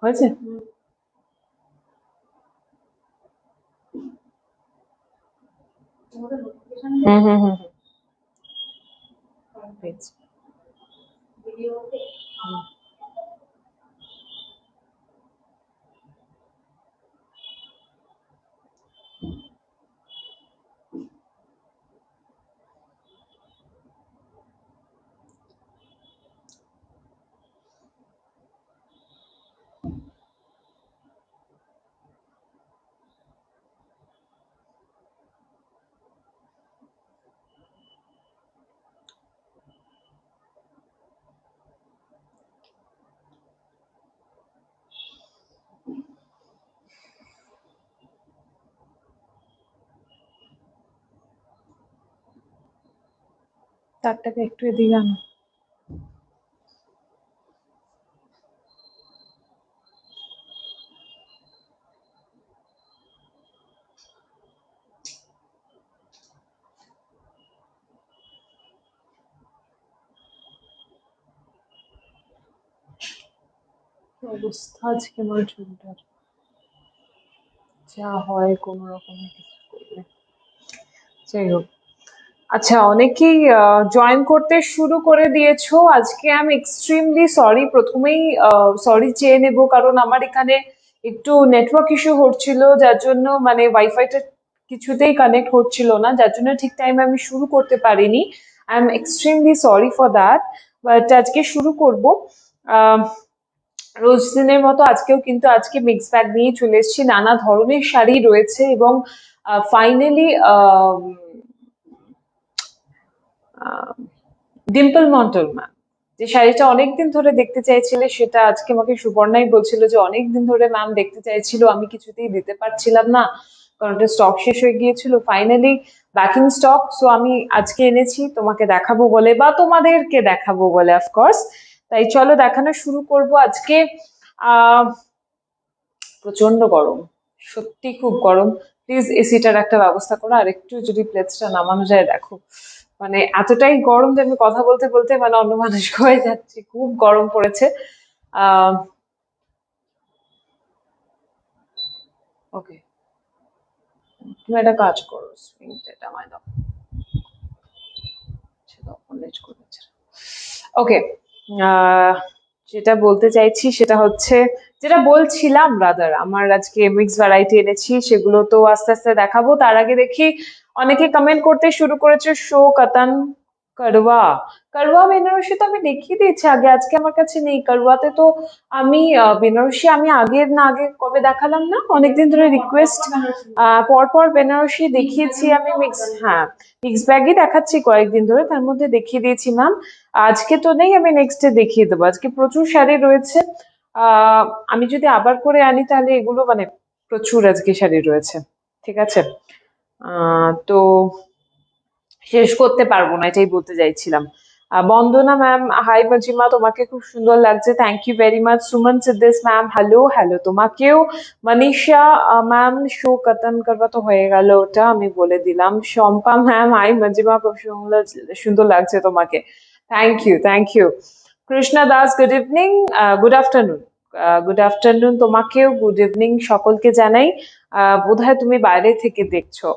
হয়েছে? হুম হুম হুম হুম, পেয়েছি। হুম। তারটাকে একটু এদিকে আনো। কি অবস্থা আজকে আমার চুলটার, যা হয় কোনো রকমে কিছু করলে। যাই হোক, আচ্ছা, অনেকেই জয়েন করতে শুরু করে দিয়েছো। আজকে আমি এক্সট্রিমলি সরি, প্রথমেই সরি চেয়ে নেব, কারণ আমার এখানে একটু নেটওয়ার্ক ইস্যু হচ্ছিল, যার জন্য মানে ওয়াইফাইটা কিছুতেই কানেক্ট হচ্ছিল না, যার জন্য ঠিক টাইমে আমি শুরু করতে পারিনি। I am extremely sorry for that. But আজকে শুরু করব। আহ, রোজ দিনের মতো আজকেও কিন্তু আজকে মিক্স ব্যাগ নিয়ে চলে এসেছি, নানা ধরনের শাড়ি রয়েছে। এবং ফাইনালি ডিম্পল মন্টল ম্যাম, যে শাড়িটা অনেকদিন ধরে দেখতে চাইছিলে, সেটা আজকে আমাকে সুবর্ণাই বলছিল যে অনেকদিন ধরে ম্যাম দেখতে চাইছিল, আমি কিছুতেই দিতে পারছিলাম না কারণ ওটা স্টক শেষ হয়ে গিয়েছিল। Finally back in stock, so আমি আজকে এনেছি তোমাকে দেখাবো বলে, বা তোমাদেরকে দেখাবো বলে অফকোর্স। তাই চলো দেখানো শুরু করব আজকে। আহ প্রচন্ড গরম, সত্যি খুব গরম। প্লিজ এসিটার একটা ব্যবস্থা করো, আর একটু যদি প্লেটসটা নামানো যায় দেখো। মানে এতটাই গরম যে আমি কথা বলতে বলতে মানে অন্য মানুষ হয়ে যাচ্ছি, খুব গরম পড়েছে। আহ ওকে, তুমি একটা কাজ করো, স্প্রিংটা এটা আমায় দাও। সেটা অনেজ করেছে। ওকে, যেটা বলতে চাইছি সেটা হচ্ছে, যেটা বলছিলাম রাদার, আমার আজকে মিক্স ভ্যারাইটি এনেছি, সেগুলো তো আস্তে আস্তে দেখাবো। তার আগে দেখি অনেকে কমেন্ট করতে শুরু করেছে, শো কাতান করওয়া। করওয়া বেনারসি তো আমি দেখিয়ে দিয়েছি আগে, আজকে আমার কাছে নেই। করওয়াতে তো আমি বেনারসি আমি আগের না আগে কবে দেখালাম না, অনেকদিন ধরে রিকোয়েস্ট, পর পর বেনারসি দেখিয়েছি আমি। মিক্স, হ্যাঁ, মিক্স ব্যাগই দেখাচ্ছি কয়েকদিন ধরে, তার মধ্যে দেখিয়ে দিয়েছি ম্যাম। আজকে তো নেই, আমি নেক্সট ডে দেখিয়ে দেবো। আজকে প্রচুর শাড়ি রয়েছে। আহ আমি যদি আবার করে আনি তাহলে এগুলো মানে প্রচুর আজকে শাড়ি রয়েছে, ঠিক আছে। তো শেষ করতে পারবো না, এটাই বলতে চাইছিলাম। বন্দনা ম্যাম, হাই মজিমা, তোমাকে খুব সুন্দর লাগছে, thank you very much. Suman সিদ্দিস ম্যাম, হ্যালো হ্যালো তোমাকেও। মনীষা ম্যাম, শো কাতান করবা তো হয়ে গেল, ওটা আমি বলে দিলাম। শম্পা ম্যাম, হাই মজিমা, খুব সুন্দর সুন্দর লাগছে তোমাকে, thank you thank you. Krishna Das, good evening, good afternoon. Good afternoon তোমাকেও, গুড ইভিনিং সকলকে জানাই। বোধহয় তুমি বাইরে থেকে দেখছো।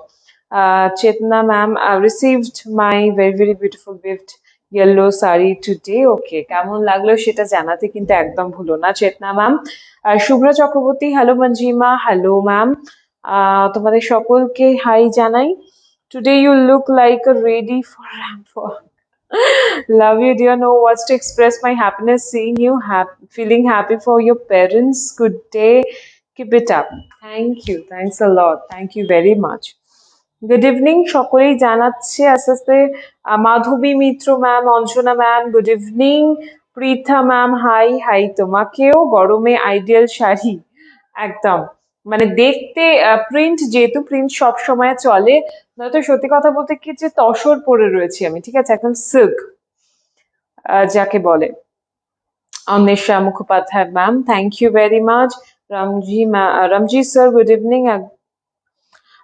Chetna ma'am, I received my very very beautiful gift, yellow sari today. ওকে, কেমন লাগলো সেটা জানাতে কিন্তু একদম ভুলো না চেতনা ম্যাম। শুভ্র চক্রবর্তী, হ্যালো মঞ্জিমা, হ্যালো ম্যাম। তোমাদের সকলকে হাই জানাই। Today you look like a ready for love you dear, no words to express my happiness seeing you feeling happy for your parents. Good day, keep it up. Thank you, thanks a lot, thank you very much. Good evening সকলেই জানাচ্ছে আস্তে আস্তে। Madhabi Mitra ma'am, Anjana ma'am, good evening. Pritha ma'am, hi hi তোমাকেও। গরমে ideal sari, একদম মানে দেখতে print, যেহেতু প্রিন্ট সব সময় চলে, নয়তো সত্যি কথা বলতে কি যে তসর পরে রয়েছি আমি, ঠিক আছে, এখন সিল্ক যাকে বলে। Anwesha Mukhopadhyay ma'am, thank you very much. Ramji sir, good evening.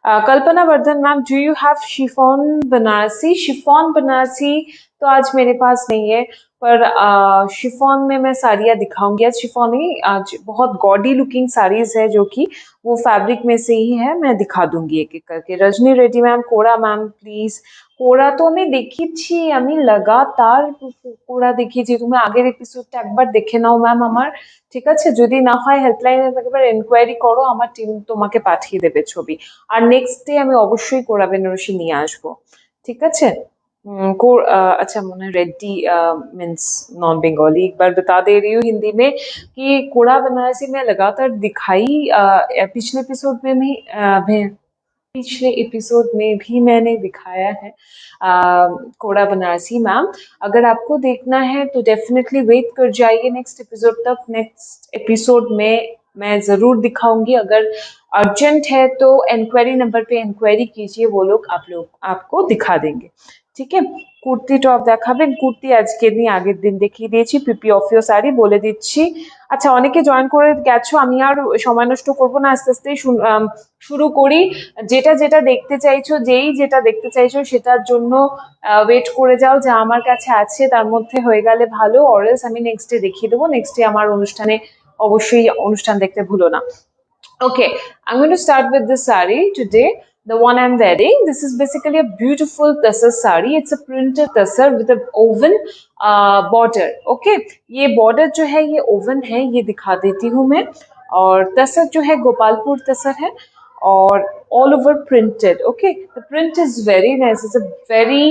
Kalpana Vardhan ma'am, do you have chiffon Banarasi? Chiffon Banarasi तो आज मेरे पास नहीं है, पर शिफॉन में मैं साड़ियाँ दिखाऊंगी आज। शिफॉन ही आज बहुत गॉडी लुकिंग साड़ीज है जो कि वो फैब्रिक में से ही है, मैं दिखा दूंगी एक एक करके। Rajni Reddy ma'am, Koda ma'am please. কোড়া তো আমি দেখেছি, আমি লাগাতার কোড়া দেখিয়েছি, তুমি আগের এপিসোডটা একবার দেখে নাও ম্যাম আমার, ঠিক আছে? যদি না হয় হেল্পলাইনে একবার এনকোয়ারি করো, আমার টিম তোমাকে পাঠিয়ে দেবে ছবি। আর নেক্সট ডে আমি অবশ্যই কোড়া বেনারসি নিয়ে আসবো, ঠিক আছে? अच्छा मैंने रेड्डी मीन्स नॉन बंगाली, एक बार बता दे रही हूँ हिंदी में कि कोड़ा बनारसी में लगातार दिखाई पिछले एपिसोड में भी पिछले एपिसोड में भी मैंने दिखाया है कोड़ा बनारसी मैम। अगर आपको देखना है तो डेफिनेटली वेट कर जाइए नेक्स्ट एपिसोड तक। नेक्स्ट एपिसोड में मैं ज़रूर दिखाऊंगी। अगर अर्जेंट है तो एनक्वायरी नंबर पे एनक्वायरी कीजिए, वो लोग आपको दिखा देंगे, ঠিক আছে? কুর্তি টপ দেখাবেন? কুর্তি আজকে নিয়ে আগের দিন দেখিয়ে দিয়েছি। পিপি অফিও শাড়ি বলে দিচ্ছি। আচ্ছা, অনেকে জয়েন করে গেছো, আমি আর সময় নষ্ট করব না, আস্তে আস্তে শুরু করি। যেটা যেটা দেখতে চাইছো, যেটা দেখতে চাইছো সেটার জন্য ওয়েট করে যাও, যা আমার কাছে আছে তার মধ্যে হয়ে গেলে ভালো, অরেলস আমি নেক্সট ডে দেখিয়ে দেবো। নেক্সট ডে আমার অনুষ্ঠানে অবশ্যই অনুষ্ঠান দেখতে ভুলো না। Okay, I'm going to start with this sari today. The one I'm wearing, this is basically a beautiful tasar sari. It's a printed tasar with a oven border. Okay, ये border जो है ये oven है, ये दिखा देती हूँ मैं। और तसर जो है गोपालपुर तसर है और all over printed. Okay, the print is very nice. It's a very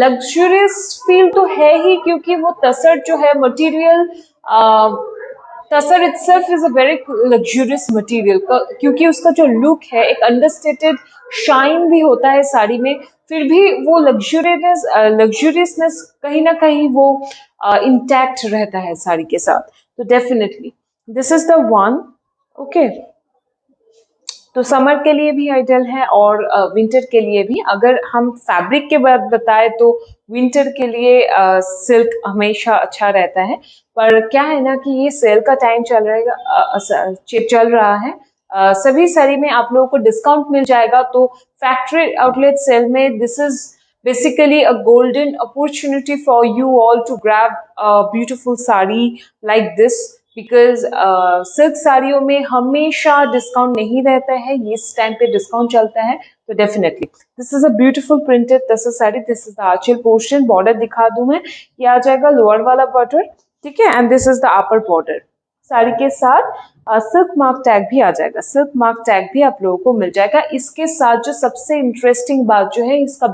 luxurious feel तो है ही, क्योंकि वो तसर जो है material tussar itself is a very luxurious material, क्योंकि उसका जो लुक है एक अंडरस्टेटेड शाइन भी होता है साड़ी में, फिर भी वो लग्जूरियसनेस कहीं ना कहीं वो इंटैक्ट रहता है साड़ी के साथ। तो definitely this is the one. Okay, तो समर के लिए भी आइडियल है और विंटर के लिए भी। अगर हम फैब्रिक के बाद बताए तो विंटर के लिए सिल्क हमेशा अच्छा रहता है, पर क्या है ना कि ये सेल का टाइम चल रहा है। सभी साड़ी में आप लोगों को डिस्काउंट मिल जाएगा, तो फैक्ट्री आउटलेट सेल में this is basically a golden opportunity for you all to grab a beautiful sari like this, because silk साड़ियों में हमेशा डिस्काउंट नहीं रहता है, ये इस टाइम पे डिस्काउंट चलता है। तो definitely this is a beautiful printed tussar sari. This is the Aanchal portion, border दिखा दूं मैं, ये आ जाएगा लोअर वाला बॉर्डर, ठीक है? And this is the upper border. Sari के साथ सिल्क मार्क टैग भी आ जाएगा, सिल्क मार्क टैग भी आप लोगों को मिल जाएगा। इसके साथ जो सबसे इंटरेस्टिंग बात जो है इसका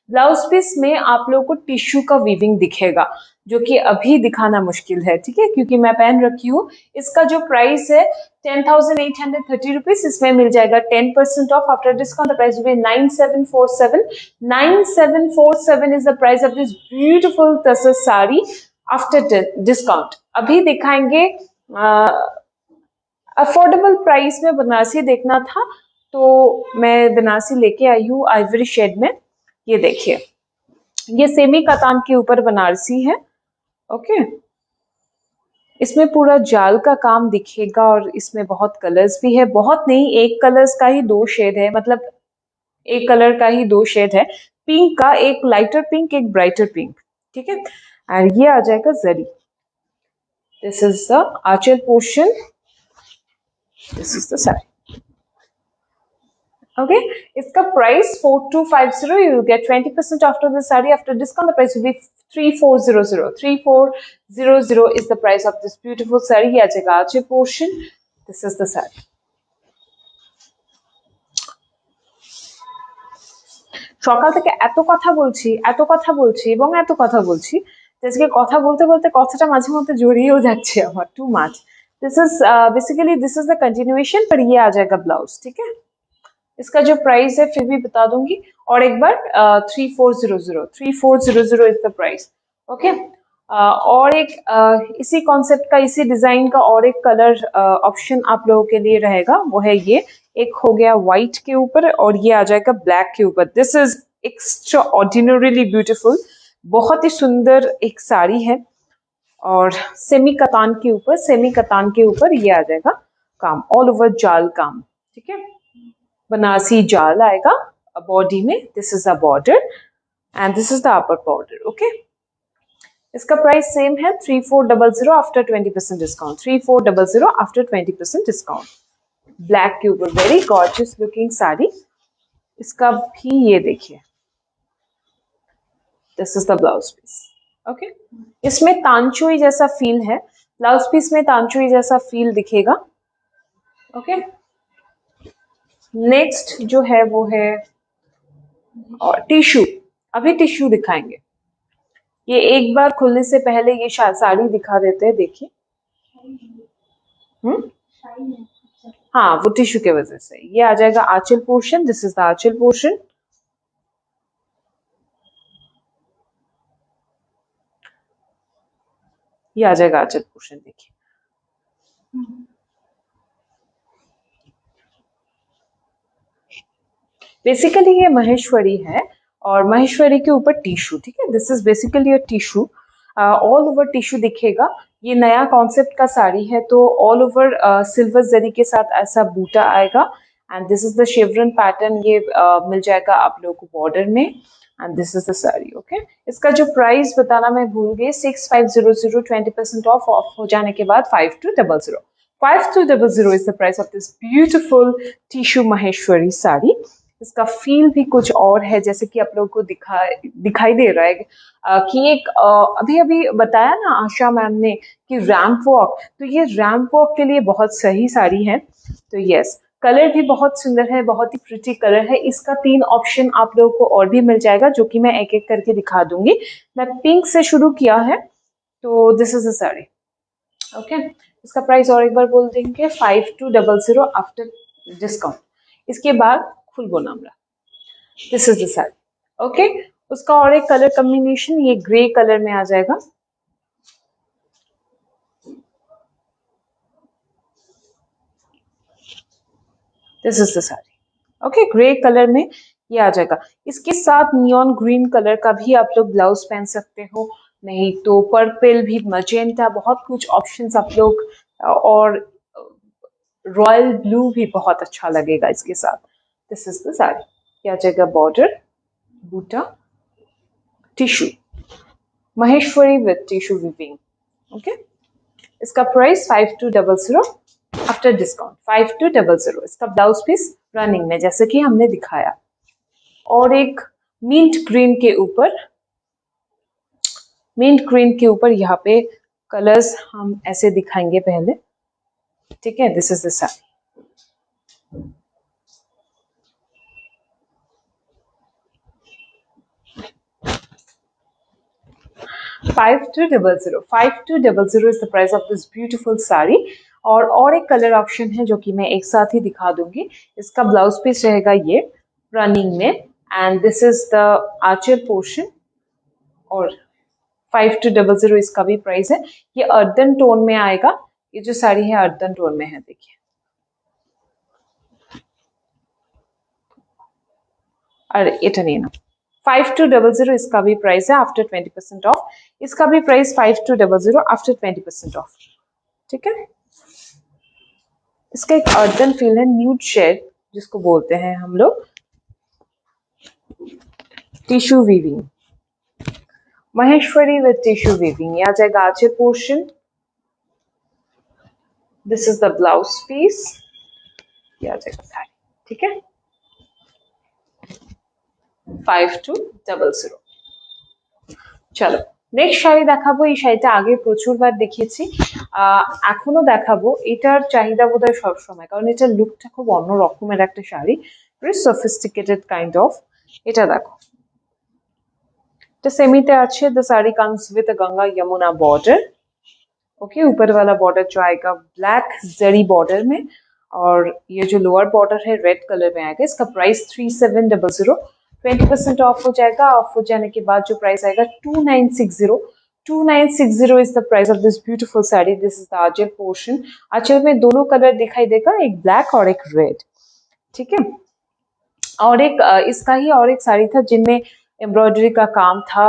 ब्लाउज पीस में आप लोगों को टिश्यू का वीविंग दिखेगा, जो कि अभी दिखाना मुश्किल है, ठीक है? क्योंकि मैं पहन रखी हूँ। इसका जो प्राइस है 10,830 रुपीज, इसमें मिल जाएगा 10% off after discount. The price will be 9747। 9747 is the price of this beautiful tussar sari after discount. अभी दिखाएंगे अफोर्डेबल प्राइस में बनारसी देखना था, तो मैं बनारसी लेके आई हूँ आइवरी शेड में। ये देखिए, ये सेमी कतान के ऊपर बनारसी है। ओके, इसमें पूरा जाल का काम दिखेगा और इसमें बहुत कलर्स भी है, बहुत नहीं, एक कलर्स का ही दो शेड है, मतलब एक कलर का ही दो शेड है, पिंक का, एक लाइटर पिंक एक ब्राइटर पिंक, ठीक है? एंड ये आ जाएगा zari. This is the Aanchal portion, this is the sari. Okay, इसका price 4250, you will get 20% after the saree. After discount, the price will be 3400. 3400 is the price of this beautiful saree. ये आ जाएगा आंचल portion. This is the saree. সকাল থেকে এত কথা বলছি এবং এত কথা বলছি, আজকে কথা বলতে বলতে কথাটা মাঝে মধ্যে জড়িয়েও যাচ্ছে আমার, too much. This is basically this is the continuation, पर ये आ जाएगा ब्लाउज, ठीक है? इसका जो प्राइस है फिर भी बता दूंगी, और एक बार 3400 इज द प्राइस। ओके, और एक इसी कॉन्सेप्ट का, इसी डिजाइन का और एक कलर ऑप्शन आप लोगों के लिए रहेगा, वो है ये। एक हो गया व्हाइट के ऊपर और ये आ जाएगा ब्लैक के ऊपर। This is extra ordinarily beautiful, बहुत ही सुंदर एक साड़ी है, और सेमी कतान के ऊपर ये आ जाएगा काम, ऑल ओवर जाल काम, ठीक है? बनारसी जाल आएगा बॉडी में. This is the border and this is the upper border. Okay, इसका प्राइस सेम है 3400 after 20% discount. 3400 after 20% discount. Black के ऊपर वेरी गॉर्जियस लुकिंग साड़ी. इसका भी ये देखिए, this is the blouse piece. Okay, इसमें तांचुई जैसा फील है. ब्लाउज पीस में तांचुई जैसा फील दिखेगा. ओके, नेक्स्ट जो है वो है और टिश्यू. अभी टिश्यू दिखाएंगे. ये एक बार खुलने से पहले ये साड़ी दिखा देते हैं. देखिए, हाँ, वो टिश्यू के वजह से. ये आ जाएगा anchal portion. This is the Aanchal portion. ये आ जाएगा आंचल पोर्शन. देखिए, बेसिकली ये महेश्वरी है और महेश्वरी के ऊपर टिश्यू. ठीक है, this is basically a tissue. All over tissue दिखेगा. ये नया कॉन्सेप्ट का साड़ी है तो ऑल ओवर सिल्वर जरी के साथ ऐसा बूटा आएगा. And this is the शेवरन pattern. ये मिल जाएगा आप लोगों को बॉर्डर में. And this is the sari. Okay, इसका जो प्राइस बताना मैं भूल गई. 6500. 20% ऑफ हो जाने के बाद 5200. 5200 is the price of this beautiful tissue Maheshwari sari. इसका फील भी कुछ और है, जैसे कि आप लोगों को दिखाई दे रहा है कि एक अभी अभी बताया ना आशा मैम ने कि रैंप वॉक. तो ये रैंप वॉक के लिए बहुत सही साड़ी है. तो यस, कलर भी बहुत सुंदर है, बहुत ही प्रिटी कलर है. इसका 3 ऑप्शन आप लोगों को और भी मिल जाएगा जो कि मैं एक एक करके दिखा दूंगी. मैं पिंक से शुरू किया है. तो this is a sari. Okay, इसका प्राइस और एक बार बोल देंगे. 5200 आफ्टर डिस्काउंट. इसके बाद फुल बोनामरा. This is the sari. Okay, उसका और एक कलर कॉम्बिनेशन ये ग्रे कलर में आ जाएगा. This is the sari. Okay, grey colour में ये आ जाएगा. इसके साथ नियॉन ग्रीन कलर का भी आप लोग ब्लाउज पहन सकते हो, नहीं तो पर्पल भी, मजेंटा, बहुत कुछ ऑप्शंस आप लोग. और रॉयल ब्लू भी बहुत अच्छा लगेगा इसके साथ. This is the sari. ये आ जाएगा border, buta, tissue, Maheshwari with tissue weaving. Okay, इसका प्राइस 5200 आफ्टर डिस्काउंट. 5200. इसका ब्लाउज पीस रनिंग में जैसे कि हमने दिखाया. और एक मिंट ग्रीन के ऊपर यहाँ पे कलर्स हम ऐसे दिखाएंगे पहले. ठीक है, this is the sari. 5200 is the price of this beautiful sari. और एक कलर ऑप्शन है जो कि मैं एक साथ ही दिखा दूंगी. इसका ब्लाउज पीस रहेगा ये रनिंग में. And this is the Aanchal portion. और 5200 इसका भी प्राइस है. ये अर्दन टोन में आएगा. ये जो साड़ी है अर्दन टोन में है. देखिए, अरे इट नहीं ना. 5200 इसका भी प्राइस है आफ्टर 20% ऑफ. इसका भी प्राइस 5200 आफ्टर 20% ऑफ. ठीक है, इसका एक अर्दन फील है, न्यूड शेड जिसको बोलते हैं हम लोग. Tissue weaving, Maheshwari with tissue weaving. ये आ जाएगा anchal portion. This is the blouse piece. ये आ जाएगा साड़ी. ठीक है, 5200. চলো নেক্সট শাড়ি দেখাবো. এই শাড়িটা আগে প্রচুরবার দেখিয়েছি, এখনো দেখাবো. এটার চাহিদা বোধহয় সবসময়, কারণ এটার লুকটা খুব অন্য রকমের একটা sari, very sophisticated kind of. এটা দেখো, এটা सेमीতে আছে. The sari comes with a Ganga Yamuna border. Okay, ऊपर वाला बॉर्डर जो आएगा ब्लैक जरी बॉर्डर में, और ये जो लोअर बॉर्डर है रेड कलर में आएगा. इसका प्राइस 3700. 20% ऑफ हो जाएगा. ऑफ हो जाने के बाद जो प्राइस आएगा 2960. 2960 is the price of this beautiful sari. This is the Aanchal portion. Anchal में दोनों कलर दिखाई देगा, एक ब्लैक और एक रेड. ठीक है, और एक इसका ही और एक साड़ी था जिनमें एम्ब्रॉयडरी का काम था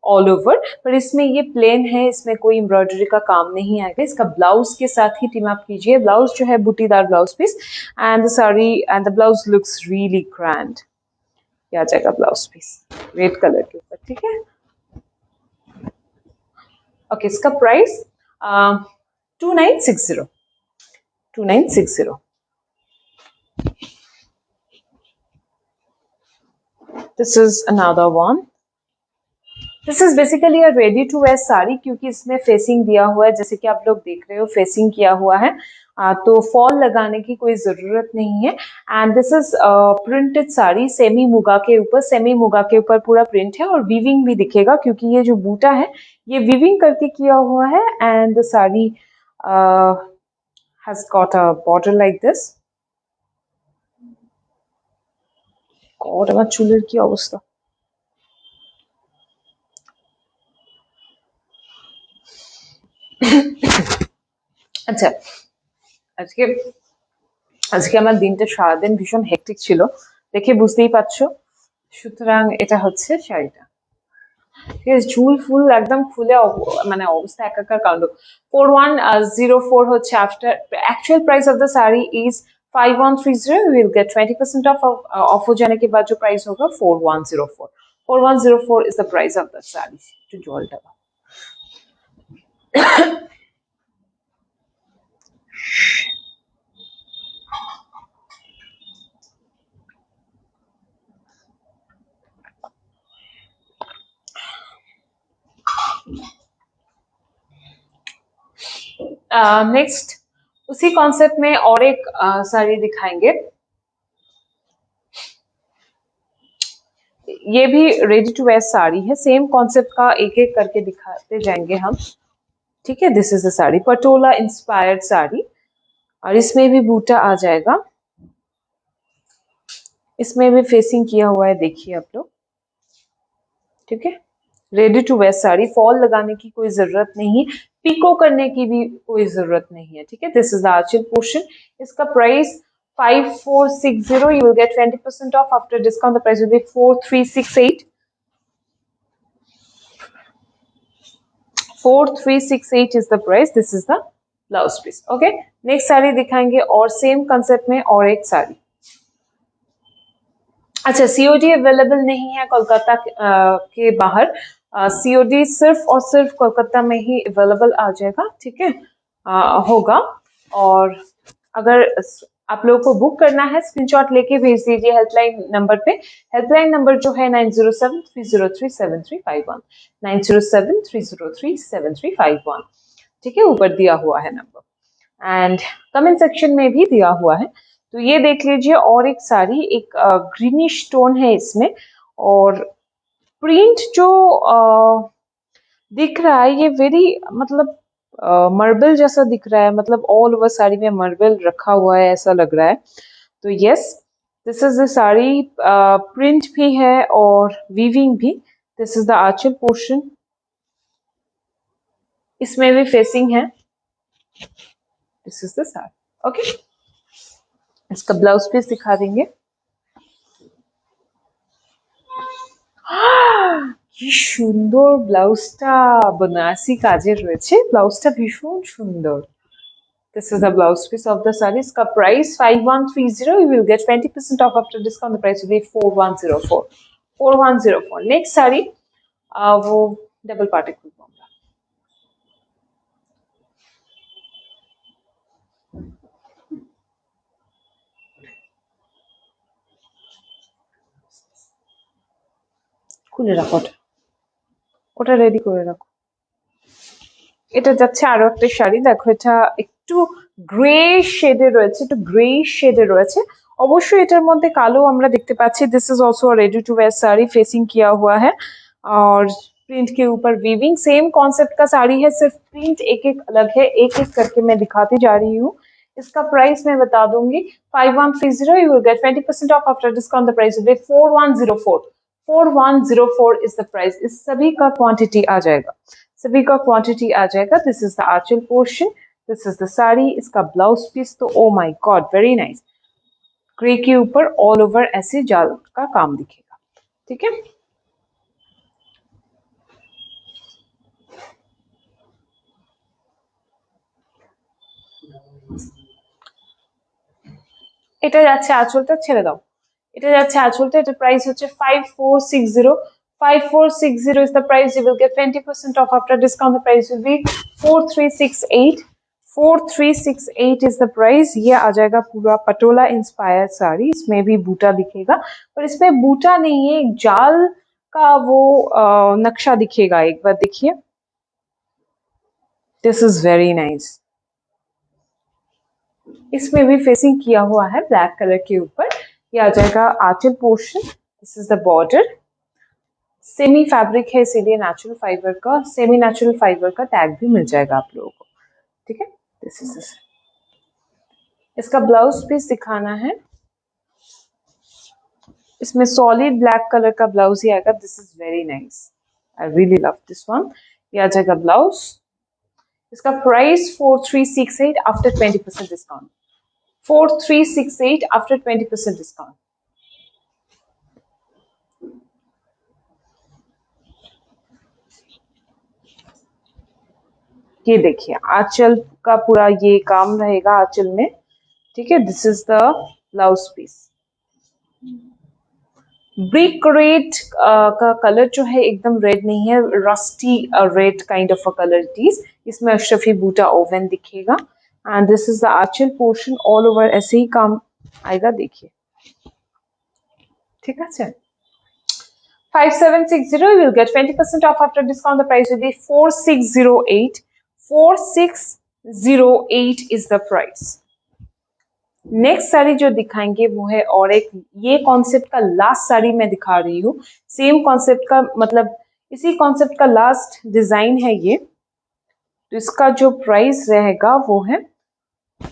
ऑल ओवर, पर इसमें ये प्लेन है, इसमें कोई एम्ब्रॉयडरी का काम नहीं आएगा। इसका ब्लाउज के साथ ही टीम अप कीजिए। ब्लाउज जो है बूटीदार blouse piece, and the sari and the blouse looks really grand. क्या आ जाएगा ब्लाउज पीस रेड कलर के ऊपर, ठीक है। ओके, इसका price 2960 2960। This is another one. This is basically a ready to wear sari, क्योंकि इसमें फेसिंग दिया हुआ है, जैसे कि आप लोग देख रहे हो फेसिंग किया हुआ है, तो फॉल लगाने की कोई जरूरत नहीं है। And this is printed sari, semi muga के ऊपर, सेमी मुगा के ऊपर पूरा प्रिंट है, और वीविंग भी दिखेगा क्योंकि ये जो बूटा है ये वीविंग करके किया हुआ है। And the sari has got a border like this. God, আমার চুলের কি অবস্থা। আচ্ছা, আজকে আজকে আমার দিনটা সারাদিন ভীষণ হেক্টিক ছিল, দেখে বুঝতেই পারছো। সুতরাং এটা হচ্ছে শাড়িটা, ঠিক আছে। ঝুল ফুল একদম খুলে মানে অবস্থা একাকার কাণ্ড। 4104 হচ্ছে after actual price of the sari is 5130। We will get 20% off हो जाने के बाद जो प्राइस होगा 4104। 4104 is the price of the sari. একটু জলটা দাও। नेक्स्ट उसी कॉन्सेप्ट में और एक साड़ी दिखाएंगे। ये भी रेडी टू वेयर साड़ी है, सेम कॉन्सेप्ट का एक एक करके दिखाते जाएंगे हम, ठीक है। This is the sari, Patola inspired sari, और इसमें भी बूटा आ जाएगा, इसमें भी फेसिंग किया हुआ है, देखिए आप लोग, ठीक है। Ready to wear sari, fall लगाने की कोई जरूरत नहीं, पिको करने की भी कोई जरूरत नहीं है, ठीक है। This is the Aanchal portion. इसका price 5460। You will get 20% off after discount. The price will be 4368। 4368 is the price. This is the blouse piece. Okay, next sari दिखाएंगे और सेम कंसेप्ट में और एक साड़ी। अच्छा, सीओडी अवेलेबल नहीं है कोलकाता के बाहर, सीओडी सिर्फ और सिर्फ कोलकाता में ही अवेलेबल आ जाएगा, ठीक है, होगा। और अगर आप लोगों को बुक करना है, स्क्रीनशॉट लेके भेज दीजिए हेल्पलाइन नंबर पे। हेल्पलाइन नंबर जो है 9073037351, 9073037351, ठीक है, ऊपर दिया हुआ है नंबर, एंड कमेंट सेक्शन में भी दिया हुआ है। तो ये देख लीजिए, और एक साड़ी, एक ग्रीनिश टोन है इसमें, और प्रिंट जो दिख रहा है ये वेरी मतलब मार्बल जैसा दिख रहा है, मतलब ऑल ओवर साड़ी में मार्बल रखा हुआ है ऐसा लग रहा है। तो yes, this is the sari, print भी है और वीविंग भी। This is the Aanchal portion, इसमें भी फेसिंग है। This is the sari, okay. इसका ब्लाउज पीस दिखा देंगे। কি সুন্দর ব্লাউজটা, बनारसी কাজের রয়েছে, ব্লাউজটা ভীষণ সুন্দর। This is the blouse piece of the saree. इसका price 5130. You will get 20% off after discount. The price will be 4104. 4104. Next saree, वो double party खुलवा আমরা। খুলে রাখো, ওটা রেডি করে রাখো। এটা যাচ্ছে আরো একটা শাড়ি, দেখো এটা একটু গ্রে শেডে রয়েছে, একটু গ্রে শেডে রয়েছে, অবশ্যই এটার মধ্যে কালো আমরা দেখতে পাচ্ছি। This is also ready to wear sari, facing किया हुआ है और प्रिंट के ऊपर वीविंग। सेम कॉन्सेप्ट का साड़ी है, सिर्फ प्रिंट एक एक अलग है, एक एक करके मैं दिखाती जा रही हूँ। इसका प्राइस मैं बता दूंगी 5130। You will get 20% off after discount. The price will B 4104। 4104 is the price. इस सभी का क्वांटिटी आ जाएगा, सभी का क्वांटिटी आ जाएगा। This is the Aanchal portion, this is the sari. इसका ब्लाउज पीस तो oh my god very nice, grey के ऊपर ऑल ओवर ऐसे जाल का काम दिखेगा, ठीक है। এটা যাচ্ছে আঁচলটা ছেড়ে দাও, এটা যাচ্ছে আঁচলটা, এটার প্রাইস হচ্ছে 5460। 5460 is the price. You will get 20% off after discount. The price will be 4368। 4368 is the price। ये आ जाएगा पूरा पटोला इंस्पायर्ड साड़ी, इसमें भी बूटा दिखेगा, पर इसमें बूटा नहीं है, एक जाल का वो नक्शा दिखेगा, एक बार देखिए। This is very nice. इसमें भी फेसिंग किया हुआ है ब्लैक कलर के ऊपर। ये आ जाएगा anchal portion. This is the border. Semi fabric है इसीलिए नेचुरल फाइबर का, सेमी नेचुरल फाइबर का टैग भी मिल जाएगा आप लोगों को, ठीक है। This is this. इसका ब्लाउज पीस दिखाना है, इसमें सॉलिड ब्लैक कलर का ब्लाउज ही आएगा। This is very nice, I really love this one. ये आ जाएगा ब्लाउज। इसका price 4368 after 20% discount. 4368 after 20% discount. ये देखिए आंचल का पूरा ये काम रहेगा आंचल में, ठीक है। This is the blouse piece. Brick red का कलर जो है एकदम रेड नहीं है, rusty red kind of a colour it is. इसमें अशरफी बूटा ओवन दिखेगा and this is the Aanchal portion. All over ऐसे ही काम आएगा, देखिए, ठीक है। 5760 you will get 20% off after discount. The price will be 4608। 4608 is the price। Next sari जो दिखाएंगे वो है और एक, ये कॉन्सेप्ट का लास्ट साड़ी मैं दिखा रही हूँ। सेम कॉन्सेप्ट का मतलब इसी कॉन्सेप्ट का लास्ट डिजाइन है ये। तो इसका जो प्राइस रहेगा वो है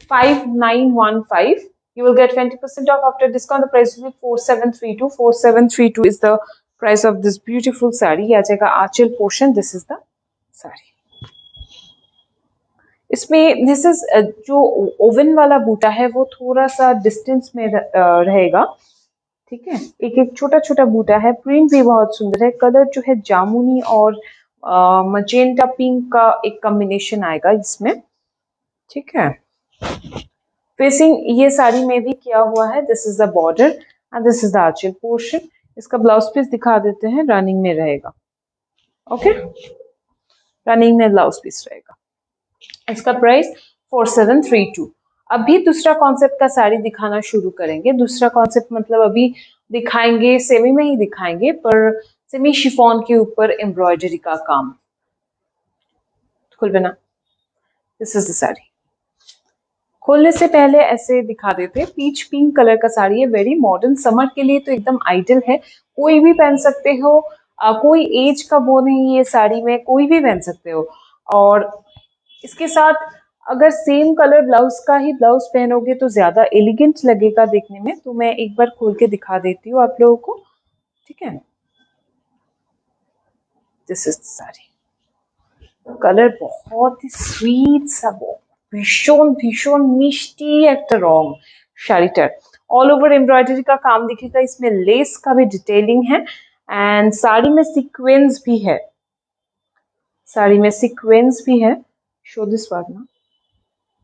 5915। You will get 20% off after discount. The price will be 4732। 4732 is the price of this beautiful sari. ये आ जाएगा anchal portion. This is the sari. इसमें दिस इज जो ओवन वाला बूटा है वो थोड़ा सा डिस्टेंस में रहेगा, ठीक है। एक एक छोटा छोटा बूटा है। प्रिंट भी बहुत सुंदर है। कलर जो है जामुनी और मजेंटा पिंक का एक कॉम्बिनेशन आएगा इसमें, ठीक है। फेसिंग ये साड़ी में भी किया हुआ है। This is the border and this is the Aanchal portion. इसका ब्लाउज पीस दिखा देते हैं, रनिंग में रहेगा, ओके। रनिंग में ब्लाउज पीस रहेगा। इसका प्राइस 4732। अभी दूसरा कॉन्सेप्ट का साड़ी दिखाना शुरू करेंगे। दूसरा कॉन्सेप्ट मतलब अभी दिखाएंगे, सेमी में ही दिखाएंगे, पर सेमी शिफॉन के ऊपर एम्ब्रॉयडरी का काम। खुल बना। This is the sari. खोलने से पहले ऐसे दिखा देते हैं। पीच पिंक कलर का साड़ी है, वेरी मॉडर्न। समर के लिए तो एकदम आइडियल है, कोई भी पहन सकते हो। कोई एज का वो नहीं, ये साड़ी में कोई भी पहन सकते हो। और इसके साथ अगर सेम कलर ब्लाउज का ही ब्लाउज पहनोगे तो ज्यादा एलिगेंट लगेगा देखने में। तो मैं एक बार खोल के दिखा देती हूँ आप लोगों को, ठीक है। This is sari. कलर बहुत ही स्वीट सा, ভীষণ ভীষণ মিষ্টি একটা রং শাড়িটার। ऑल ओवर एम्ब्रॉयडरी का काम दिखेगा, इसमें लेस का भी डिटेलिंग है एंड साड़ी में सीक्वेंस भी है। साड़ी में सीक्वेंस भी है। शो दिस पार्ट ना,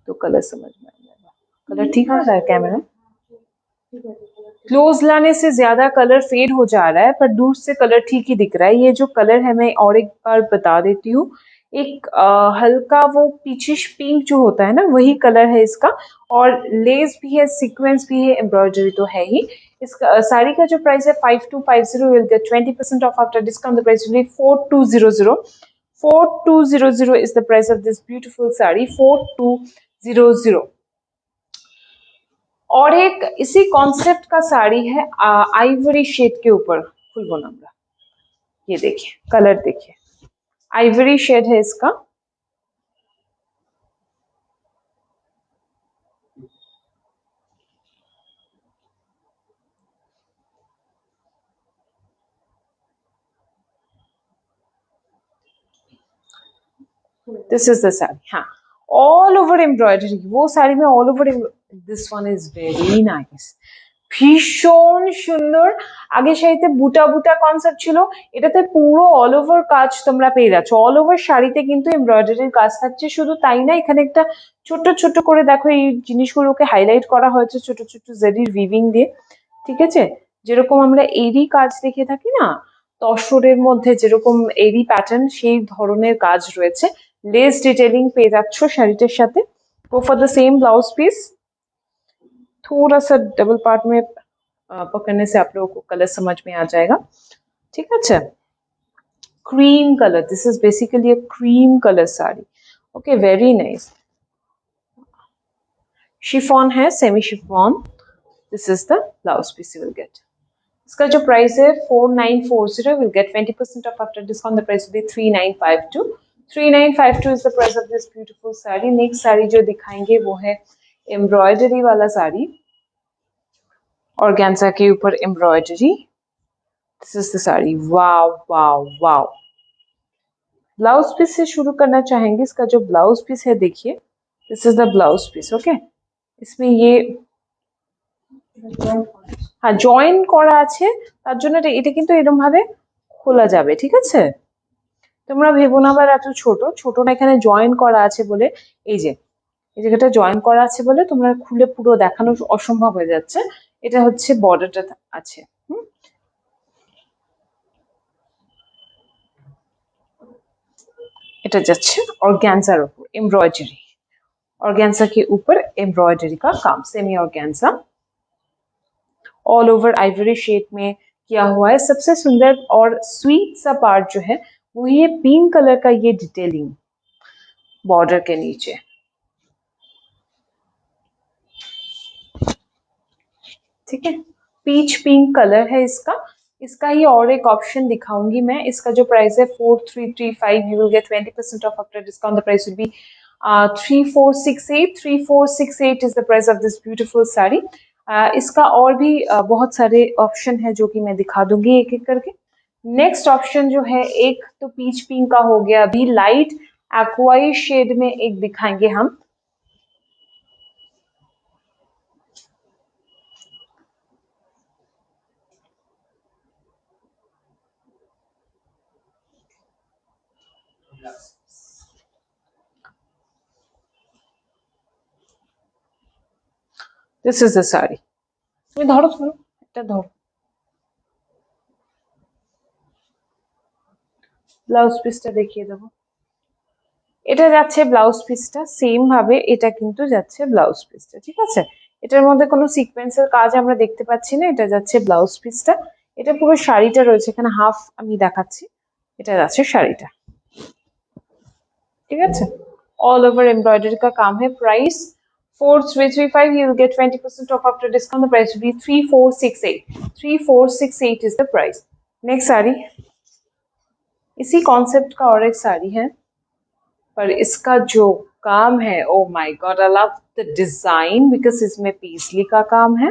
तो कलर समझ में आ जाएगा। कलर ठीक आ रहा है कैमरा? क्लोज लाने से ज्यादा कलर फेड हो जा रहा है, पर दूर से कलर ठीक ही दिख रहा है। ये जो कलर है मैं और एक बार बता देती हूँ, एक हल्का वो पीचिश पिंक जो होता है ना, वही कलर है इसका। और लेस भी है, सीक्वेंस भी है, एम्ब्रॉयडरी तो है ही। इसका साड़ी का जो प्राइस है 5250। Will get 20% off after discount. The price will B 4200। 4200 is the price of this beautiful sari. 4200। और एक इसी कॉन्सेप्ट का साड़ी है आइवरी शेड के ऊपर, फुल बोनाम्रा। ये देखिए कलर, देखिए आइवरी शेड है इसका। This is the sari. हाँ, ऑल ओवर एम्ब्रॉयडरी। वो साड़ी में all over. This one is very nice. ভীষণ সুন্দর। আগের শাড়িতে বুটা বুটা কনসেপ্ট ছিল, এটাতে পুরো অল ওভার কাজ তোমরা পেয়ে যাচ্ছ। অল ওভার শাড়িতে কিন্তু এমব্রয়ডারির কাজ থাকছে। শুধু তাই না, এখানে একটা ছোট্ট ছোট্ট করে দেখো এই জিনিসগুলোকে হাইলাইট করা হয়েছে ছোট ছোট জেরির উইভিং দিয়ে। ঠিক আছে, যেরকম আমরা এরি কাজ দেখে থাকি না, তসরের মধ্যে যেরকম এরি প্যাটার্ন, সেই ধরনের কাজ রয়েছে। লেস ডিটেলিং পেয়ে যাচ্ছ শাড়িটার সাথে। Go for the same blouse piece. थोड़ा सा डबल पार्ट में पकड़ने से आप लोगों को कलर समझ में आ जाएगा। ठीक है, cream colour, this is basically a cream colour sari. Okay, very nice. Chiffon है, semi chiffon. This is the blouse piece you will get. इसका जो प्राइस है 4940, will get 20% off after discount. The price will be 3952। 3952 is the price of this beautiful sari. Next sari जो दिखाएंगे वो है embroidery वाला sari, organza के ऊपर embroidery. This is the sari. Wow wow wow. Blouse piece से शुरू करना चाहेंगे। इसका जो ब्लाउज पीस है देखिए, this is the blouse piece. Okay, इसमें ये হ্যাঁ জয়েন করা আছে, তার জন্য এটা কিন্তু এরকম ভাবে খোলা যাবে। ঠিক আছে, তোমরা ভেবো না আবার এত ছোট ছোট না, এখানে জয়েন করা আছে বলে এই যে এই জায়গাটা জয়েন করা আছে বলে তোমরা খুলে পুরো দেখানো অসম্ভব হয়ে যাচ্ছে। এটা হচ্ছে বর্ডারটা আছে। এটা যাচ্ছে ऑर्गेन्जार ऊपर एम्ब्रॉयडरी, ऑर्गेन्जा के ऊपर एम्ब्रॉयडरी का काम, semi organza all over ivory shade में किया हुआ है। सबसे सुंदर और स्वीट सा पार्ट जो है वो ये पिंक कलर का ये डिटेलिंग बॉर्डर के नीचे। ठीक है, पीच पिंक कलर है इसका। इसका ही और एक ऑप्शन दिखाऊंगी मैं। इसका जो प्राइस है 4335, you will get 20% off after discount. The price will B 3468। 3468 is the price of this beautiful sari. इसका और भी बहुत सारे ऑप्शन है जो कि मैं दिखा दूंगी एक एक करके। नेक्स्ट ऑप्शन जो है, एक तो पीच पिंक का हो गया, अभी लाइट एक्वाई शेड में एक दिखाएंगे हम। This is the sari. তুমি ধরো ধরো এটা ধরো। ব্লাউজ পিসটা দেখিয়ে দেবো। এটা যাচ্ছে ব্লাউজ পিসটা, সেম ভাবে এটা কিন্তু যাচ্ছে ব্লাউজ পিসটা। ঠিক আছে, এটার মধ্যে কোনো সিকোয়েন্সের কাজ আমরা দেখতে পাচ্ছি না, এটা যাচ্ছে ব্লাউজ পিসটা। এটা পুরো শাড়িটা রয়েছে, এখানে হাফ আমি দেখাচ্ছি, এটা যাচ্ছে শাড়িটা। ঠিক আছে, ऑल ओवर एम्ब्रॉयडरी का काम है। Price 4335, you will get 20% off after discount. The price will be 3468। 3468 is the price। Next sari इसी कॉन्सेप्ट का और एक साड़ी है, पर इसका जो काम है, ओ my God, I love the design because इसमें पेस्ली का काम है।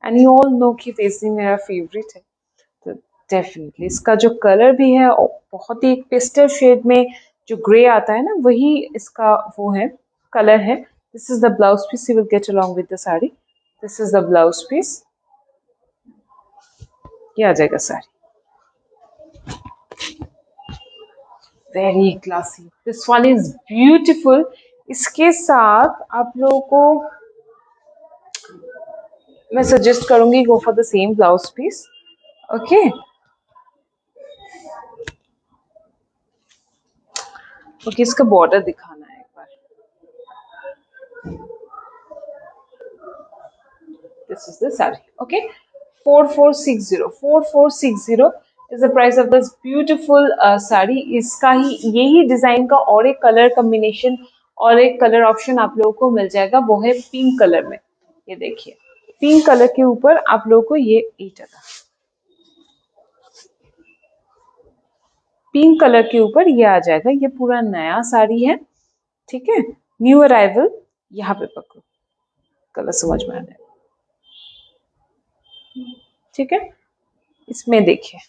एंड यू ऑल नो कि पेस्ली मेरा फेवरेट है, तो डेफिनेटली इसका जो कलर भी है बहुत ही पेस्टल शेड में जो ग्रे आता है ना, वही इसका वो है, कलर है। This is the blouse piece, you will get along with the sari. This is the blouse piece, ये आ जाएगा sari. Very classy, this one is beautiful. इसके साथ आप लोगों को मैं सजेस्ट करूंगी, go for the same blouse piece. Okay, okay, इसका बॉर्डर दिखाना है एक बार। This is the sari. Okay, 4460 is the price of this beautiful sari. इसका ही यही डिजाइन का और एक कलर कॉम्बिनेशन और एक कलर ऑप्शन आप लोगों को मिल जाएगा, वो है पिंक कलर में। ये देखिए, पिंक कलर के ऊपर आप लोगों को ये पिंक कलर के ऊपर ये आ जाएगा। ये पूरा नया साड़ी है। ठीक है, न्यू अराइवल। यहाँ पे पकड़ो, कलर समझ में आ जाएगा। ठीक है, इसमें देखिए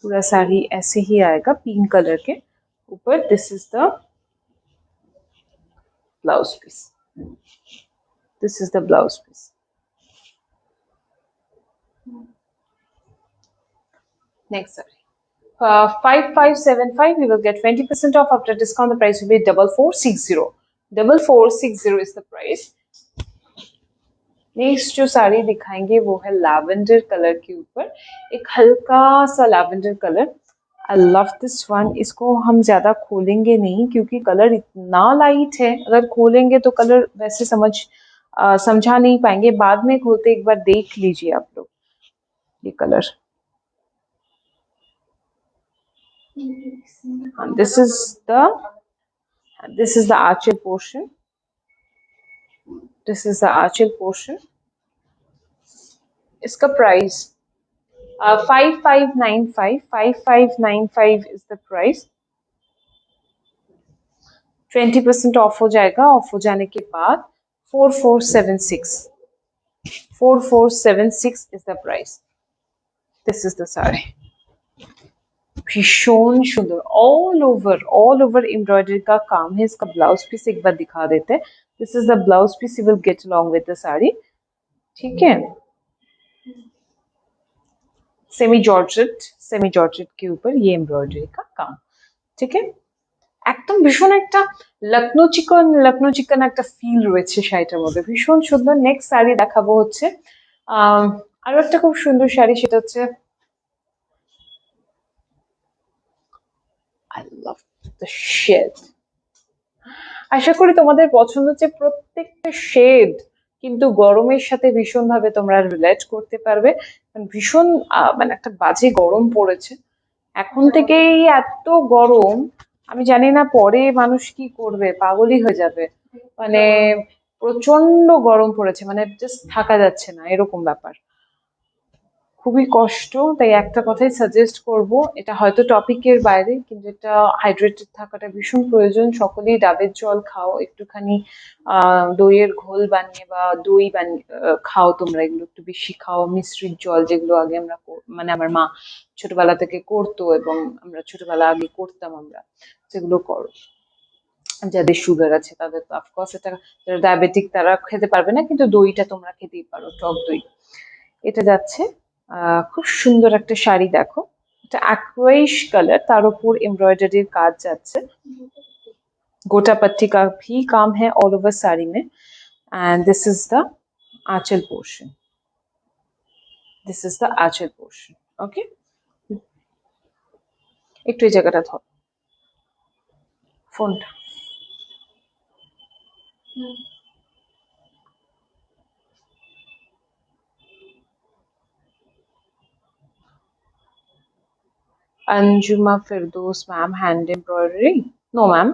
पूरा साड़ी ऐसे ही आएगा पिंक कलर के ऊपर। This is the blouse piece, this is the blouse piece. Next saree. 5575, we will get 20% off. After discount the price will be 4460. 4460 is the price. Next जो साड़ी दिखाएंगे वो है लैवेंडर कलर के ऊपर, एक हल्का सा lavender colour. I love this one. इसको हम ज्यादा खोलेंगे नहीं क्योंकि कलर इतना लाइट है, अगर खोलेंगे तो कलर वैसे समझा नहीं पाएंगे, बाद में खोलते एक बार देख लीजिए आप लोग ये colour. This is the Aanchal portion, this is the Aanchal portion. इसका price 5595, 5595 is the price। 20% off हो जाएगा, ऑफ हो जाने के बाद 4476, 4476 is the price। This is the sari, भीषण सुंदर, ऑल ओवर एम्ब्रॉयडरी का काम है। इसका ब्लाउज पीस एक बार दिखा देते हैं। This is the blouse piece, you will get along with the sari, ठीक है। सेमी जॉर्जेट के ऊपर ये एम्ब्रॉयडरी का काम, ठीक है। একদম ভীষণ একটা লখনৌ চিকন একটা ফিল রয়েছে শাড়িটার মধ্যে, ভীষণ সুন্দর। নেক্সট শাড়ি দেখাবো হচ্ছে আরো একটা খুব সুন্দর শাড়ি, সেটা হচ্ছে আই লাভ দ্য শেড। আশা করি তোমাদের পছন্দ হচ্ছে প্রত্যেকটা শেড, কিন্তু গরমের সাথে ভীষণভাবে তোমরা রিলেট করতে পারবে। ভীষণ মানে একটা বাজে গরম পড়েছে, এখন থেকেই এত গরম, আমি জানি না পরে মানুষ কি করবে, পাগলই হয়ে যাবে। মানে প্রচন্ড গরম পড়েছে, মানে জাস্ট থাকা যাচ্ছে না এরকম ব্যাপার, খুবই কষ্ট। তাই একটা কথাই সাজেস্ট করব, এটা হয়তো টপিকের বাইরে, কিন্তু এটা হাইড্রেটেড থাকাটা ভীষণ প্রয়োজন। সকলেই ডাবের জল খাও, একটুখানি দইয়ের ঘোল বানিয়ে বা দই বানিয়ে খাও, তোমরা এগুলো একটু বেশি খাও। মিশ্রির জল যেগুলো আগে আমরা মানে আমার মা ছোটবেলা থেকে করতো, এবং আমরা ছোটবেলা আগে করতাম, আমরা সেগুলো করো। যাদের সুগার আছে তাদের তো অফকোর্স এটা, যারা ডায়াবেটিক তারা খেতে পারবে না, কিন্তু দইটা তোমরা খেতেই পারো, টক দই। এটা যাচ্ছে খুব সুন্দর একটা শাড়ি, দেখো এটা অ্যাকুয়াইশ কালার, তার উপর এমব্রয়ডারির কাজ যাচ্ছে, गोटा पट्टी का भी काम है ऑल ओवर साड़ी में। And this is the Aanchal portion, this is the Aanchal portion, okay. একটু এই জায়গাটা ধর ফোনটা। Anjuma Firdaus ma'am, hand embroidery? No ma'am.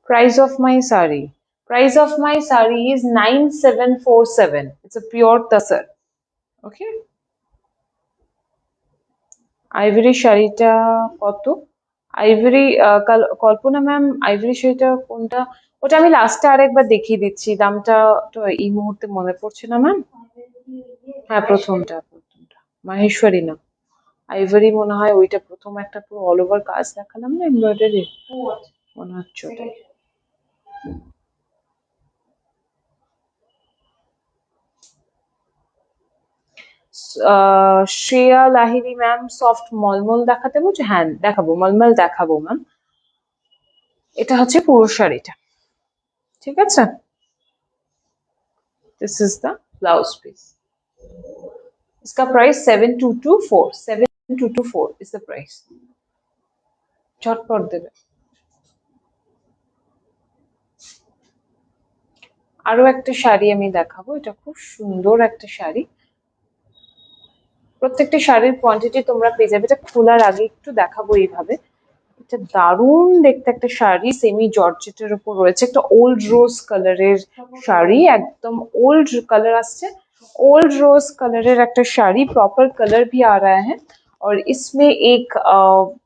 Price of my sari, price of my sari is 9747। It's a pure tasar, okay। Ivory শাড়িটা কত? Ivory কল্পনা ma'am, ivory শাড়িটা কোনটা? ওটা আমি লাস্টে আরেকবার দেখিয়ে দিচ্ছি, দামটা তো এই মুহূর্তে মনে পড়ছে না ম্যাম। হ্যাঁ, প্রথমটা মাহেশ্বরী না, আইভরি মনে হয় ওইটা প্রথম, একটা পুরো অল ওভার কাজ দেখালাম না এমব্রয়ডারি, মনে হচ্ছে ওটাই। শ্রেয়া লাহিরি ম্যাম, সফট মলমল দেখাতে বলছে? হ্যাঁ দেখাবো, মলমল দেখাবো ম্যাম। এটা হচ্ছে পুরো শাড়িটা, ঠিক আছে। This is the blouse piece. इसका प्राइस 7224, 7224 is the price। ঝটপট দেবে। আরো একটা শাড়ি আমি দেখাবো, এটা খুব সুন্দর একটা শাড়ি, প্রত্যেকটা শাড়ির কোয়ান্টিটি তোমরা পেয়ে যাবে। এটা খোলার আগে একটু দেখাবো এইভাবে, এটা দারুণ দেখতে একটা শাড়ি, সেমি জর্জেটের উপর রয়েছে, একটা ওল্ড রোজ কালারের শাড়ি, একদম ওল্ড কালার আসছে, ओल्ड रोज कलर একটা শাড়ি, प्रॉपर कलर भी आ रहा है, और इसमें एक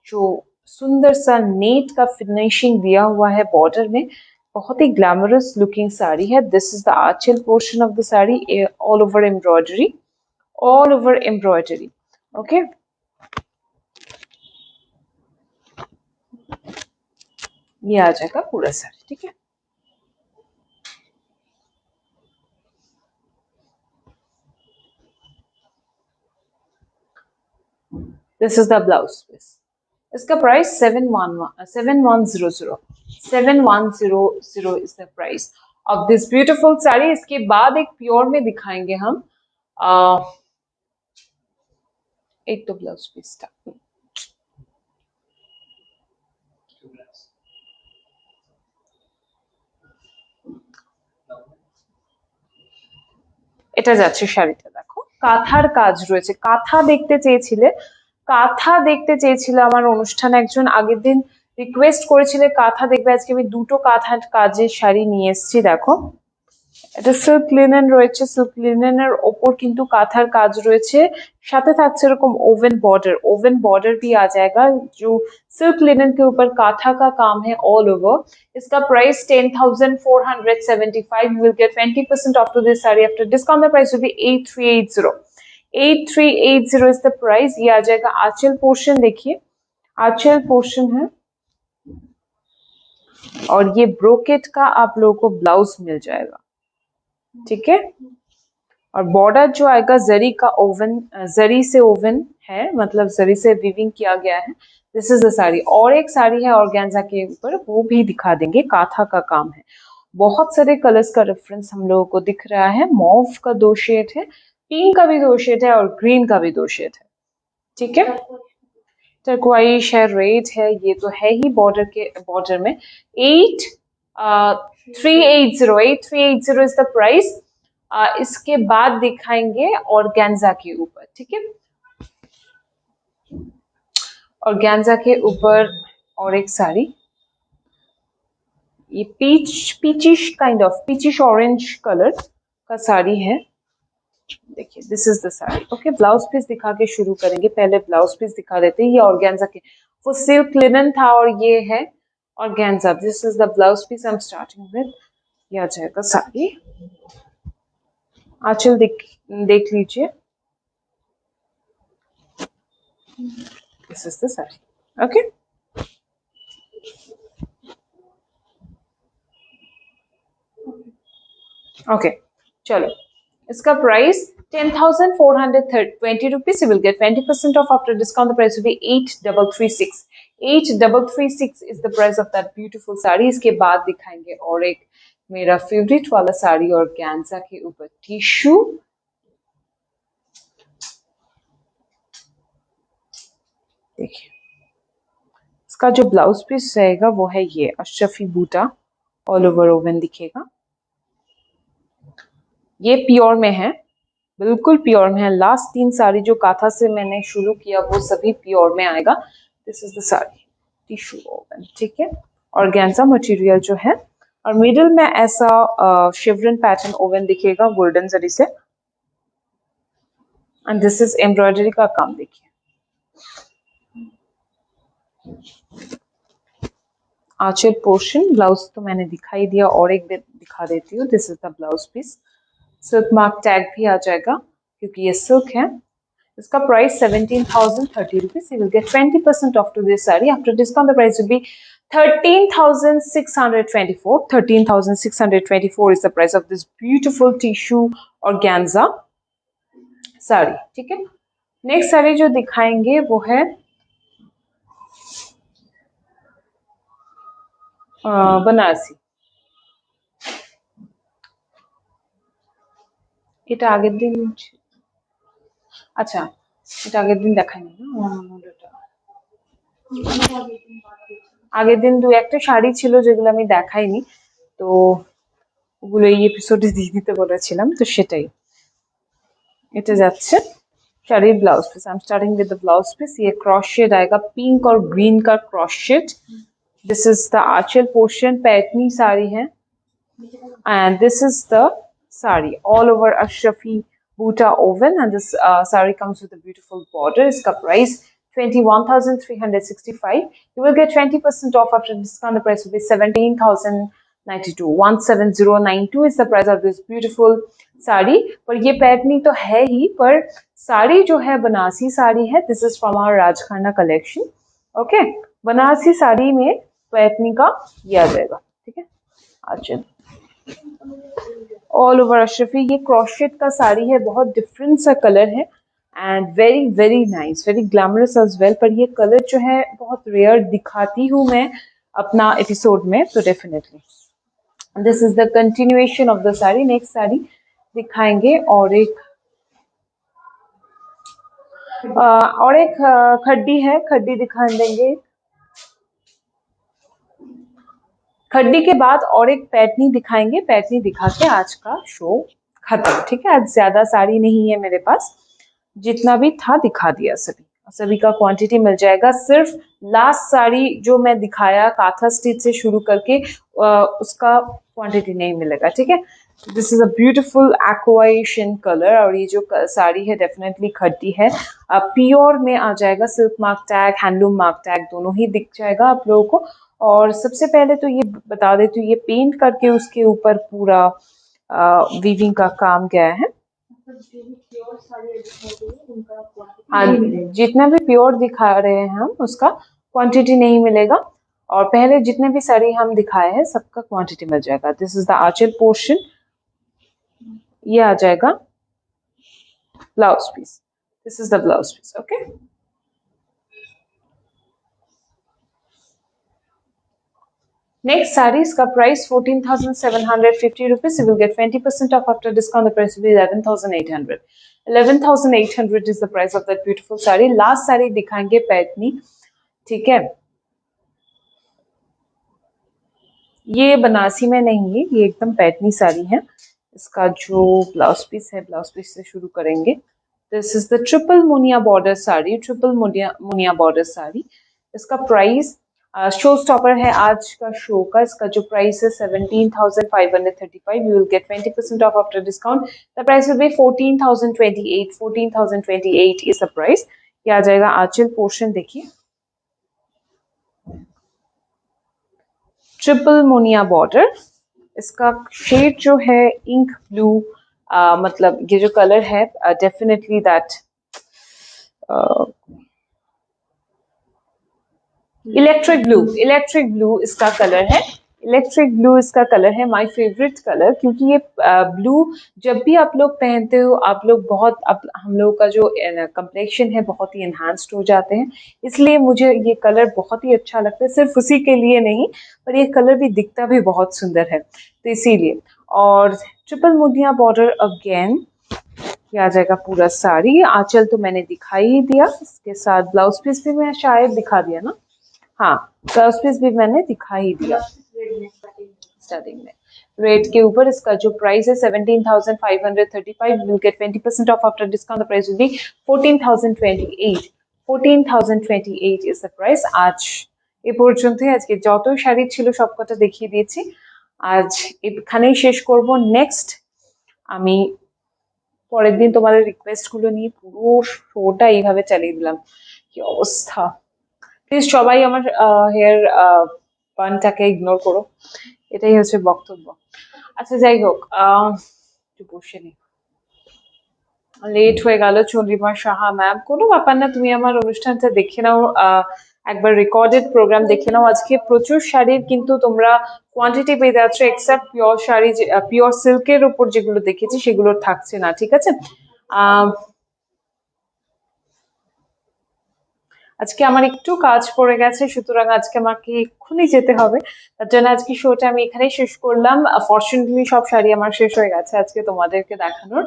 जो सुंदर सा नेट का फिनिशिंग दिया हुआ है बॉर्डर में, बहुत ही ग्लैमरस लुकिंग साड़ी है। This is the Aanchal portion of the sari, all over embroidery, all over embroidery, okay. ये आ जाएगा पूरा साड़ी, ठीक है। This is the blouse piece. इसका price 7100 is the price of this beautiful sari. इसके बाद एक प्योर में दिखाएंगे हम। एक तो ब्लाउज पीस था, এটা যাচ্ছে শাড়িটা, দেখো কাঁথার কাজ রয়েছে। কাঁথা দেখতে চেয়েছিলে, কাঁথা দেখতে চেয়েছিল আমার অনুষ্ঠানে একজন আগের দিন রিকোয়েস্ট করেছিলে কাঁথা দেখবে। আজকে আমি দুটো কাঁথার কাজের শাড়ি নিয়ে এসেছি। দেখো এটা সিল্ক লিনেন রয়েছে, সিল্ক লিনেনের ওপর কিন্তু কাঁথার কাজ রয়েছে, সাথে থাকছে এরকম ओवन बॉर्डर। ओवन बॉर्डर भी आ जाएगा जो सिल्क लिनन के ऊपर काथा का काम है ऑल ओवर। इसका price 10,475। You will get 20% off to this sari after discount. The price will be 8380। 8380 is the price. ये आ जाएगा आंचल पोर्शन, देखिए आंचल पोर्शन है, और ये ब्रोकेट का आप लोगों को ब्लाउज मिल जाएगा, ठीक है। और बॉर्डर जो आएगा जरी का ओवन, जरी से ओवन है, मतलब जरी से वीविंग किया गया है। This is the sari. और एक साड़ी है ऑर्गेन्जा के ऊपर, वो भी दिखा देंगे, काथा का काम है। बहुत सारे कलर्स का रेफरेंस हम लोगों को दिख रहा है। मॉव का 2 शेड है, पिंक का भी 2 शेड है, और ग्रीन का भी 2 शेड है, ठीक है। टर्क्वाइश है, रेड है, ये तो है ही बॉर्डर के बॉर्डर में। 8380 इज द प्राइस। इसके बाद दिखाएंगे ऑर्गेन्जा के ऊपर, ठीक है। ऑर्गेन्जा के ऊपर और एक साड़ी, ये peachish kind of peachish orange colour का साड़ी है। देखिए this is the sari, okay. Blouse piece दिखा के शुरू करेंगे, पहले ब्लाउज पीस दिखा देते हैं। ये ऑर्गेन्जा के, वो सिल्क लिनन था और ये है organza. This is the blouse piece I am starting with. ये आ जाएगा साड़ी, आंचल देख लीजिए। This is the saree, okay. Okay, चलो इसका price 10,420 rupees. You will get 20% off after discount. The price will be 8,336. 8,336 is the price of that beautiful sari. इसके बाद दिखाएंगे और एक मेरा फेवरेट वाला साड़ी ऑर्गेन्जा के ऊपर टिश्यू। देखिए इसका जो ब्लाउज पीस रहेगा वो है ये अशरफी बूटा, ऑल ओवर ओवन दिखेगा। ये प्योर में है, बिल्कुल प्योर में है। लास्ट 3 साड़ी जो काथा से मैंने शुरू किया वो सभी प्योर में आएगा। This is the sari, tissue oven, ठीक है। ऑर्गेन्जा मटेरियल जो है, और मिडिल में ऐसा शिवरन पैटर्न ओवन दिखेगा गोल्डन जरी से। एंड दिस इज एम्ब्रॉयडरी का काम, देखिए आंचल पोर्शन। ब्लाउज तो मैंने दिखाई दिया, और एक दिखा देती हूँ। This is the blouse piece. Silk mark tag भी आ जाएगा क्योंकि ये सिल्क है। इसका price 17,030 rupees. You will get 20% off to this saree. After discount, the price will be 13,624. 13,624 is the price of this beautiful tissue organza sari, ठीक है। Next sari जो दिखाएंगे वो है बनारसी। এটা আগের দিন, আচ্ছা এটা আগের দিন দেখাইনি না, আগের দিন 2-1টা শাড়ি ছিল যেগুলো আমি দেখাইনি, তো ওগুলো এই এপিসোডে দিয়ে দিতে বলেছিলাম, তো সেটাই। এটা যাচ্ছে শাড়ির blouse piece. I am starting with the blouse piece. ये क्रॉस शेड आएगा, पिंक और ग्रीन का cross shade. This is the Aanchal portion, Paithani sari है। And this is the sari all over ashrafi Buta woven, and this sari comes with a beautiful border. इसका price 21,365. You will get 20% off after discount. The price will be 17,092. 17092 is the price of this beautiful sari. पर ये पैटर्नी तो है ही, पर साड़ी जो है बनारसी साड़ी है। This is from our Rajkhana collection, okay. Banarasi sari में पैटनी का ये आ जाएगा, ठीक है। आंचल ऑल ओवर अशरफी, ये क्रॉशेट का साड़ी है, बहुत डिफरेंट सा कलर है and very very nice, very glamorous as well. पर ये कलर जो है बहुत रेयर दिखाती हूँ मैं अपना एपिसोड में, तो definitely this is the continuation of the sari. Next sari दिखाएंगे और एक खड्डी है, खड्डी दिखा देंगे। खड्डी के बाद और एक पैटनी दिखाएंगे, पैटनी दिखा के आज का शो खत्म, ठीक है। आज ज्यादा साड़ी नहीं है मेरे पास, जितना भी था दिखा दिया, सभी सभी का क्वांटिटी मिल जाएगा। सिर्फ लास्ट साड़ी जो मैं दिखाया काथा स्टिच से शुरू करके उसका क्वांटिटी नहीं मिलेगा, ठीक है। दिस इज अ ब्यूटीफुल एक्वाइशन कलर, और ये जो साड़ी है डेफिनेटली खड्डी है, प्योर में आ जाएगा, silk mark tag, handloom mark tag दोनों ही दिख जाएगा आप लोगों को। और सबसे पहले तो ये बता देती हूँ, ये पेंट करके उसके ऊपर पूरा वीविंग का काम गया है। हाँ, जितना भी प्योर दिखा रहे हैं हम उसका क्वांटिटी नहीं मिलेगा, और पहले जितने भी साड़ी हम दिखाए हैं सबका क्वांटिटी मिल जाएगा। This is the Aanchal portion, ये आ जाएगा blouse piece, this is the blouse piece, okay. Next saree, इसका price 14,750 rupees. You will get 20% off after discount. The price will be 11,800. 11,800 is the price of that beautiful saree. Last saree दिखाएंगे पैटनी, ठीक है। ये बनारसी में नहीं है, ये एकदम पैटनी साड़ी है। इसका जो ब्लाउज पीस है, ब्लाउज पीस से शुरू करेंगे। This is the triple Muniya border sari, triple Muniya border sari. इसका प्राइस शो स्टॉपर है आज का शो का। इसका जो प्राइस है 17,535. You will get 20% off after discount. The price will B 14,028. 14,028 is the price. ये आ जाएगा आंचल पोर्शन, देखिए ट्रिपल मुनिया बॉर्डर। इसका शेड जो है इंक ब्लू, मतलब ये जो कलर है डेफिनेटली दैट इलेक्ट्रिक ब्लू इसका कलर है। इलेक्ट्रिक ब्लू इसका कलर है, माय फेवरेट कलर, क्योंकि ये ब्लू जब भी आप लोग पहनते हो आप लोग बहुत हम लोग का जो कम्प्लेक्शन है बहुत ही एनहांस्ड हो जाते हैं, इसलिए मुझे ये कलर बहुत ही अच्छा लगता है। सिर्फ उसी के लिए नहीं, पर ये कलर भी दिखता भी बहुत सुंदर है, तो इसीलिए। और ट्रिपल मुनिया बॉर्डर अगेन, ये आ जाएगा पूरा साड़ी। आंचल तो मैंने दिखाई ही दिया, इसके साथ ब्लाउज पीस भी मैं शायद दिखा दिया ना, हाँ ब्लाउज पीस भी मैंने दिखा ही दिया स्टार्टिंग में। रेट के ऊपर इसका जो प्राइस है 17,535, will get 20% off after discount. The price will B 14,028. 14,028 is the price. আজ এ পর্যন্তই, আজকে যত শাড়ি ছিল সবকটা দেখিয়ে দিয়েছি, আজ এখানেই শেষ করব। নেক্সট আমি পরের দিন তোমাদের রিকোয়েস্ট গুলো নিয়ে পুরো শোটা এইভাবে চালিয়ে দিলাম, কি অবস্থা। প্লিজ সবাই আমার হেয়ার পানটাকে ইগনোর করো, এটাই হচ্ছে বক্তব্য। আচ্ছা যাই হোক, একটু বসে নি, লেট হয়ে গেল। চন্দ্রিমা সাহা ম্যাম, কোনো ব্যাপার না, তুমি আমার অনুষ্ঠানটা দেখে নাও, একবার রেকর্ডেড প্রোগ্রাম দেখে নাও। আজকে প্রচুর শাড়ির কিন্তু তোমরা কোয়ান্টিটি পেয়ে যাচ্ছ, এক্সেপ্ট পিওর শাড়ি, পিওর সিল্কের উপর যেগুলো দেখেছি সেগুলো থাকছে না, ঠিক আছে। আজকে আমার একটু কাজ পড়ে গেছে, সুতরাং আজকে আমাকে এক্ষুনি যেতে হবে, তার জন্য আজকে শোটা আমি এখানেই শেষ করলাম। ফরচুনেটলি সব শাড়ি আমার শেষ হয়ে গেছে আজকে তোমাদেরকে দেখানোর।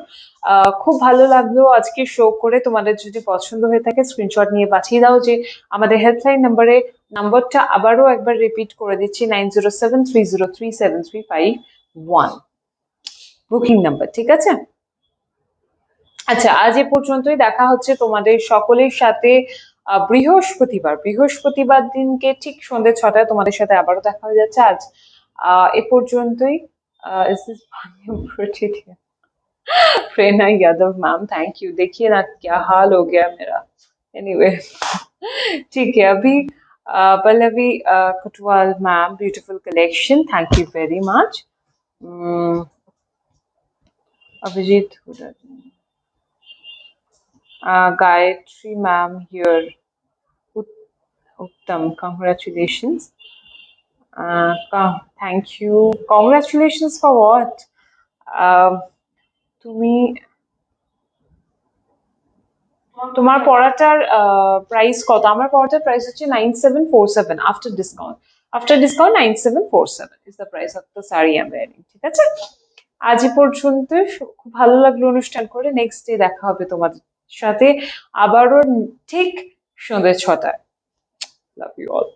খুব ভালো লাগলো আজকে শো করে। তোমাদের যদি পছন্দ হয়ে থাকে স্ক্রিনশট নিয়ে পাঠিয়ে দাও। যে আমাদের হেল্পলাইন নাম্বারটা আবারও একবার রিপিট করে দিচ্ছি, 9073037351 বুকিং নাম্বার, ঠিক আছে। আচ্ছা, আজ এ পর্যন্তই, দেখা হচ্ছে তোমাদের সকলের সাথে বৃহস্পতিবার দিনকে ঠিক সন্ধ্যে 6টায় তোমাদের সাথে আবারও দেখা হয়ে যাচ্ছে। আজ এ পর্যন্তই। प्रेरणा यादव मैम, थैंक यू। देखिए ना क्या हाल हो गया मेरा, एनीवे ठीक है। अभी Pallavi Kutwal ma'am, beautiful collection, thank you very much. Abhijit Gayatri ma'am here. Uttam, congratulations. Thank you, congratulations for what? তুমি তোমার পড়াটার প্রাইস কত? আমার পড়াটার প্রাইস হচ্ছে 9747 after discount 9747 is the price of the sari I am wearing. ঠিক আছে, আজ এই পর্যন্ত। খুব ভালো লাগলো অনুষ্ঠান করে। নেক্সট ডে দেখা হবে তোমাদের সাথে আবারও ঠিক সন্ধ্যে 6টায়। Love you all.